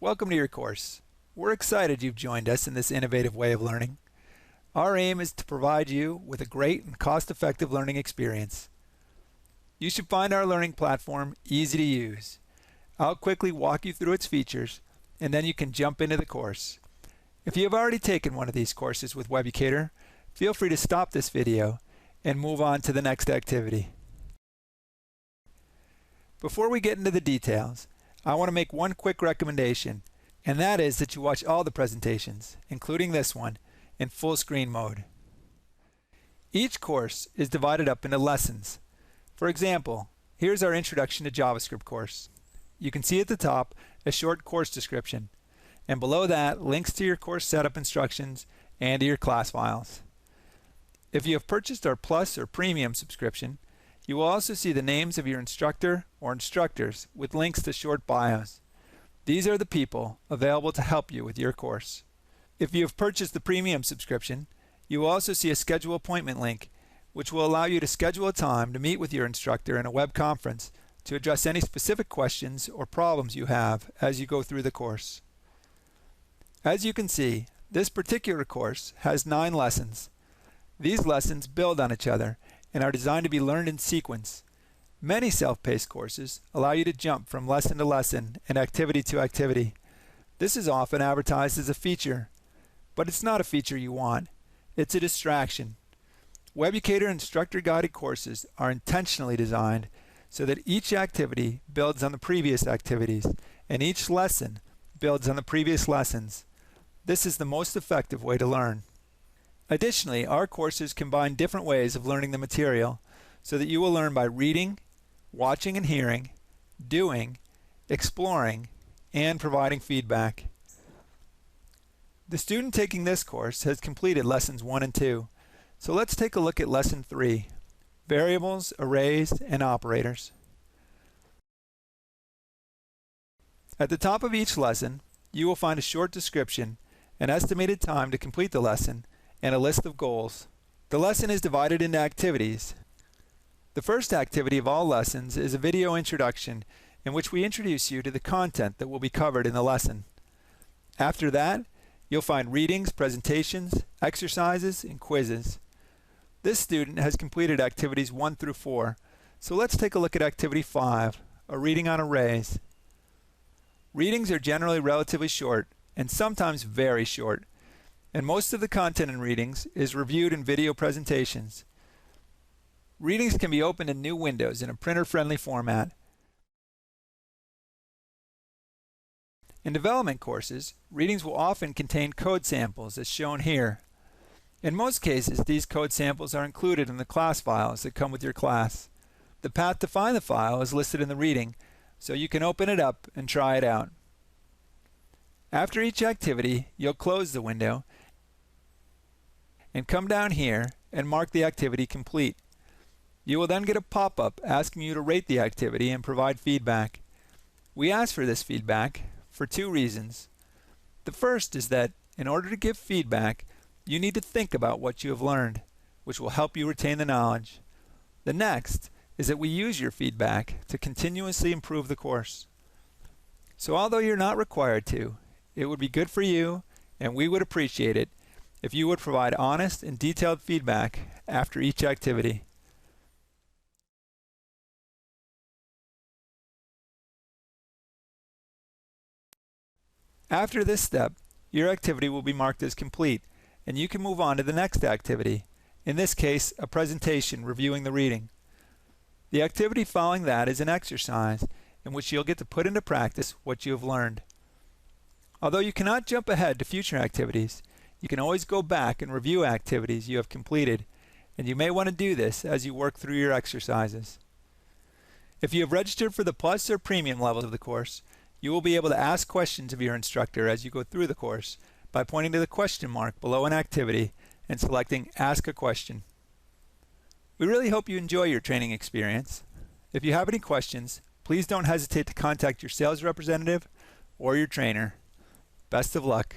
Welcome to your course. We're excited you've joined us in this innovative way of learning. Our aim is to provide you with a great and cost-effective learning experience. You should find our learning platform easy to use. I'll quickly walk you through its features, and then you can jump into the course. If you have already taken one of these courses with Webucator, feel free to stop this video and move on to the next activity. Before we get into the details, I want to make one quick recommendation, and that is that you watch all the presentations, including this one, in full screen mode. Each course is divided up into lessons. For example, here's our Introduction to JavaScript course. You can see at the top a short course description, and below that links to your course setup instructions and to your class files. If you have purchased our Plus or Premium subscription, you will also see the names of your instructor or instructors with links to short bios. These are the people available to help you with your course. If you have purchased the Premium subscription, you will also see a schedule appointment link, which will allow you to schedule a time to meet with your instructor in a web conference to address any specific questions or problems you have as you go through the course. As you can see, this particular course has 9 lessons. These lessons build on each other and are designed to be learned in sequence. Many self-paced courses allow you to jump from lesson to lesson and activity to activity. This is often advertised as a feature, but it's not a feature you want. It's a distraction. Webucator instructor-guided courses are intentionally designed so that each activity builds on the previous activities, and each lesson builds on the previous lessons. This is the most effective way to learn. Additionally, our courses combine different ways of learning the material so that you will learn by reading, watching and hearing, doing, exploring, and providing feedback. The student taking this course has completed lessons 1 and 2. So let's take a look at lesson 3, variables, arrays, and operators. At the top of each lesson, you will find a short description, an estimated time to complete the lesson, and a list of goals. The lesson is divided into activities. The first activity of all lessons is a video introduction in which we introduce you to the content that will be covered in the lesson. After that, you'll find readings, presentations, exercises, and quizzes. This student has completed activities 1 through 4, so let's take a look at activity 5, a reading on arrays. Readings are generally relatively short and sometimes very short, and most of the content in readings is reviewed in video presentations. Readings can be opened in new windows in a printer-friendly format. In development courses, readings will often contain code samples as shown here. In most cases, these code samples are included in the class files that come with your class. The path to find the file is listed in the reading, so you can open it up and try it out. After each activity, you'll close the window and come down here and mark the activity complete. You will then get a pop-up asking you to rate the activity and provide feedback. We ask for this feedback for 2 reasons. The first is that in order to give feedback, you need to think about what you have learned, which will help you retain the knowledge. The next is that we use your feedback to continuously improve the course. So although you're not required to, it would be good for you, and we would appreciate it if you would provide honest and detailed feedback after each activity. After this step, your activity will be marked as complete, and you can move on to the next activity, in this case, a presentation reviewing the reading. The activity following that is an exercise in which you'll get to put into practice what you have learned. Although you cannot jump ahead to future activities, you can always go back and review activities you have completed, and you may want to do this as you work through your exercises. If you have registered for the Plus or Premium levels of the course, you will be able to ask questions of your instructor as you go through the course by pointing to the question mark below an activity and selecting Ask a Question. We really hope you enjoy your training experience. If you have any questions, please don't hesitate to contact your sales representative or your trainer. Best of luck.